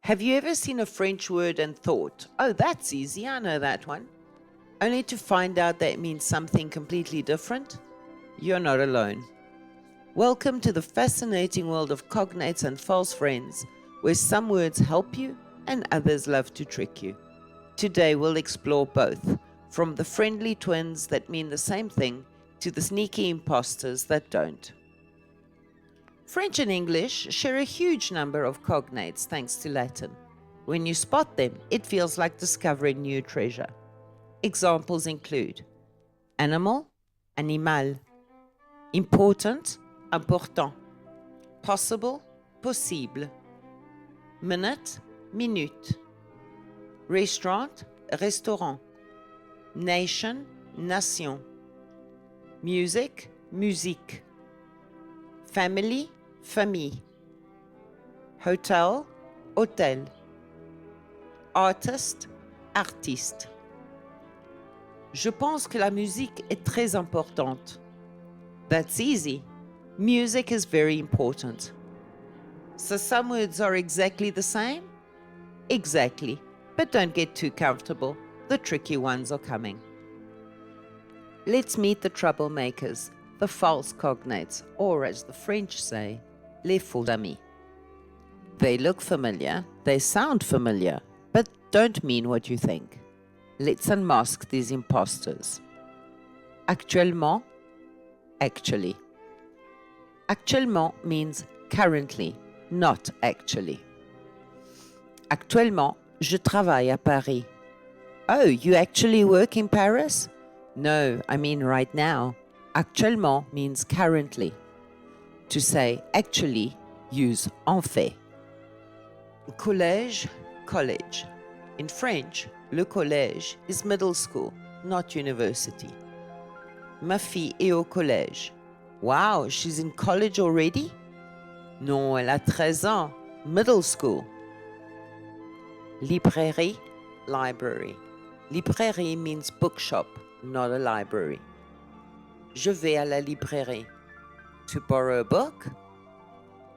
Have you ever seen a French word and thought, oh, that's easy, I know that one, only to find out that it means something completely different? You're not alone. Welcome to the fascinating world of cognates and false friends, where some words help you and others love to trick you. Today we'll explore both, from the friendly twins that mean the same thing to the sneaky imposters that don't. French and English share a huge number of cognates thanks to Latin. When you spot them, it feels like discovering new treasure. Examples include animal, animal, important, important, possible, possible, minute, minute, restaurant, restaurant, nation, nation, music, musique, family, famille, hotel, hôtel, artist, artiste. Je pense que la musique est très importante. That's easy. Music is very important. So some words are exactly the same? Exactly. But don't get too comfortable. The tricky ones are coming. Let's meet the troublemakers, the false cognates, or as the French say, les faux amis. They look familiar, they sound familiar, but don't mean what you think. Let's unmask these imposters. Actuellement, actually. Actuellement means currently, not actually. Actuellement, je travaille à Paris. Oh, you actually work in Paris? No, I mean right now. Actuellement means currently. To say actually, use en fait. Collège College. In French, le collège is middle school, not university. Ma fille est au collège. Wow, she's in college already? Non, elle a 13 ans. Middle school. Librairie Library. Librairie means bookshop, not a library. Je vais à la librairie. To borrow a book?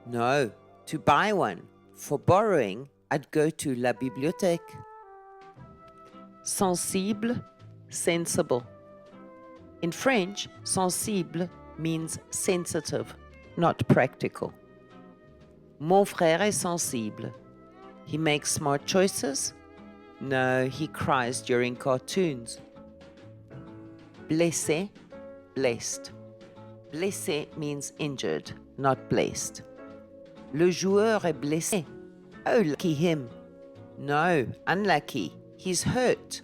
No, to buy one. For borrowing, I'd go to la bibliothèque. Sensible, sensible. In French, sensible means sensitive, not practical. Mon frère est sensible. He makes smart choices? No, he cries during cartoons. Blessé, blessed. Blessé means injured, not blessed. Le joueur est blessé. Oh, lucky him. No, unlucky. He's hurt.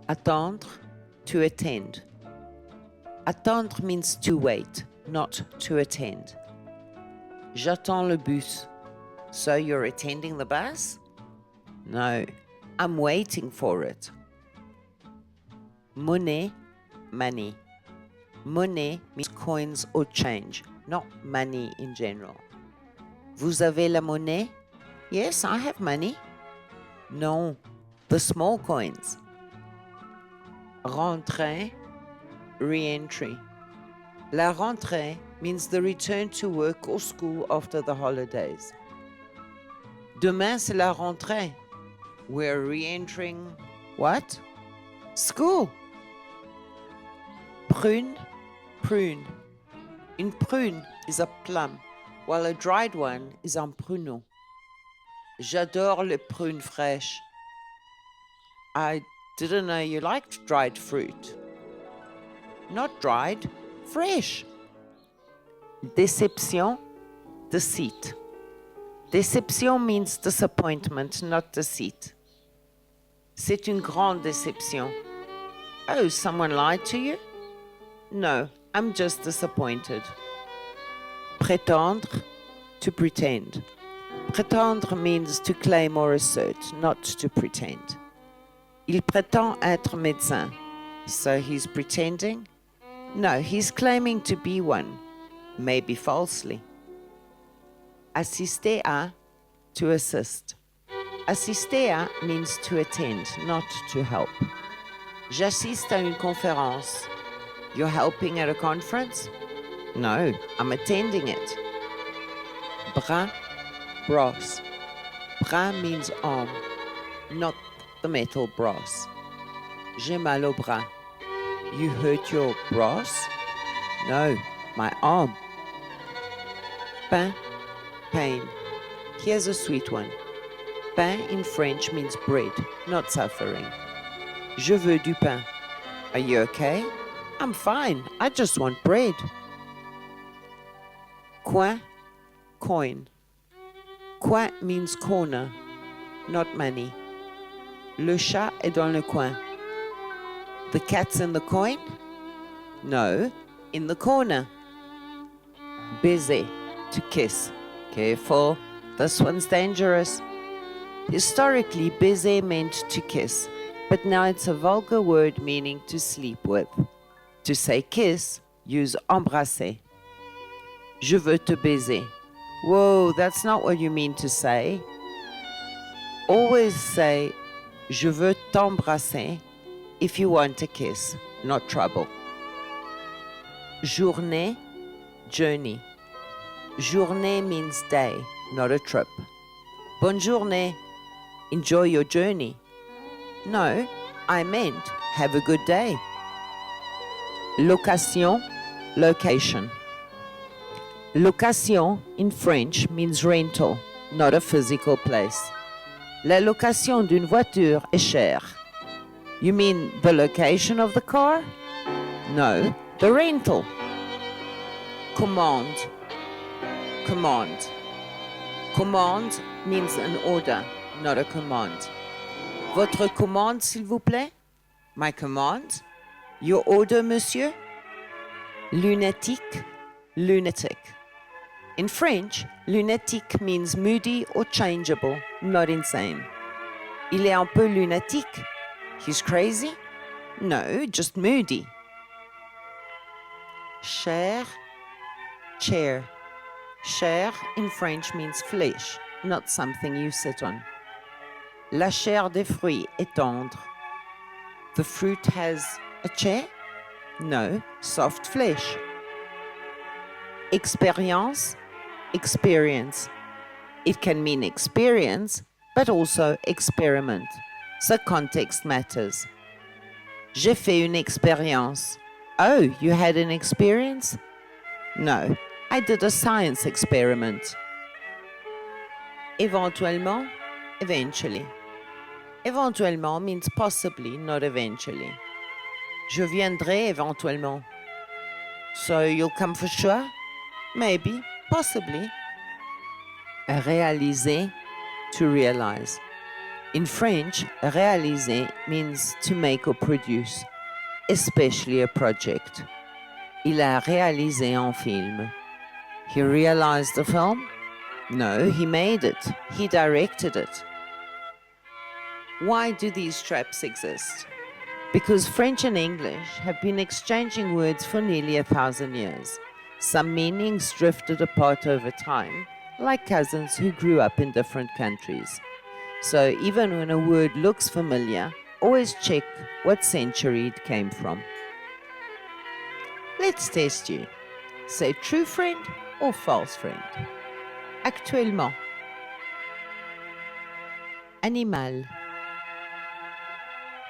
Attendre, to attend. Attendre means to wait, not to attend. J'attends le bus. So you're attending the bus? No, I'm waiting for it. Monnaie, money. Monnaie means coins or change, not money in general. Vous avez la monnaie? Yes, I have money. Non, the small coins. Rentrée, re-entry. La rentrée means the return to work or school after the holidays. Demain, c'est la rentrée. We're re-entering what? School. Prune, prune. Une prune is a plum, while a dried one is un pruneau. J'adore les prunes fraîches. I didn't know you liked dried fruit. Not dried, fresh. Déception, deceit. Déception means disappointment, not deceit. C'est une grande déception. Oh, someone lied to you? No, I'm just disappointed. Prétendre, to pretend. Prétendre means to claim or assert, not to pretend. Il prétend être médecin. So he's pretending? No, he's claiming to be one, maybe falsely. Assister à, to assist. Assister à means to attend, not to help. J'assiste à une conférence. You're helping at a conference? No, I'm attending it. Bras, brass. Bras means arm, not the metal brass. J'ai mal au bras. You hurt your brass? No, my arm. Pain, pain. Here's a sweet one. Pain in French means bread, not suffering. Je veux du pain. Are you okay? I'm fine. I just want bread. Coin, coin. Coin means corner, not money. Le chat est dans le coin. The cat's in the coin? No, in the corner. Baiser, to kiss. Careful, this one's dangerous. Historically, baiser meant to kiss, but now it's a vulgar word meaning to sleep with. To say kiss, use embrasser. Je veux te baiser. Whoa, that's not what you mean to say. Always say, je veux t'embrasser if you want a kiss, not trouble. Journée, journey. Journée means day, not a trip. Bonne journée. Enjoy your journey. No, I meant have a good day. Location, location. Location in French means rental, not a physical place. La location d'une voiture est chère. You mean the location of the car? No, the rental. Commande, commande. Commande means an order, not a command. Votre commande, s'il vous plaît? My command? Your order, monsieur? Lunatique, lunatic. In French, lunatic means moody or changeable, not insane. Il est un peu lunatique. He's crazy? No, just moody. Chair, chair. Chair in French means flesh, not something you sit on. La chair des fruits est tendre. The fruit has a chair? No, soft flesh. Expérience, experience. It can mean experience, but also experiment. So context matters. J'ai fait une expérience. Oh, you had an experience? No, I did a science experiment. Éventuellement, eventually. Éventuellement means possibly, not eventually. Je viendrai éventuellement. So you'll come for sure? Maybe, possibly. Réaliser, to realize. In French, réaliser means to make or produce, especially a project. Il a réalisé un film. He realized the film? No, he made it. He directed it. Why do these traps exist? Because French and English have been exchanging words for nearly 1,000 years. Some meanings drifted apart over time, like cousins who grew up in different countries. So even when a word looks familiar, always check what century it came from. Let's test you. Say true friend or false friend. Actuellement. Animal.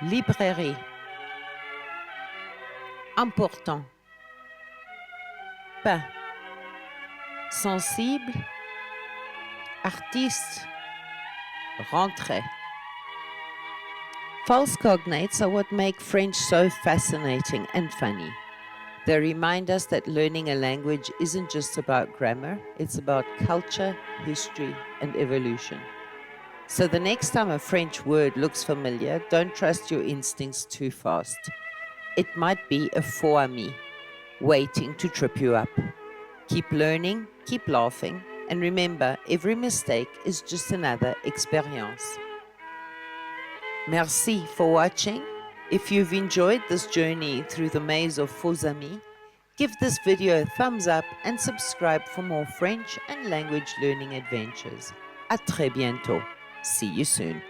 Librairie. Important. Pain. Sensible. Artiste. Rentrée. False cognates are what make French so fascinating and funny. They remind us that learning a language isn't just about grammar, it's about culture, history, and evolution. So the next time a French word looks familiar, don't trust your instincts too fast. It might be a faux ami, waiting to trip you up. Keep learning, keep laughing, and remember, every mistake is just another experience. Merci for watching. If you've enjoyed this journey through the maze of faux amis, give this video a thumbs up and subscribe for more French and language learning adventures. À très bientôt. See you soon.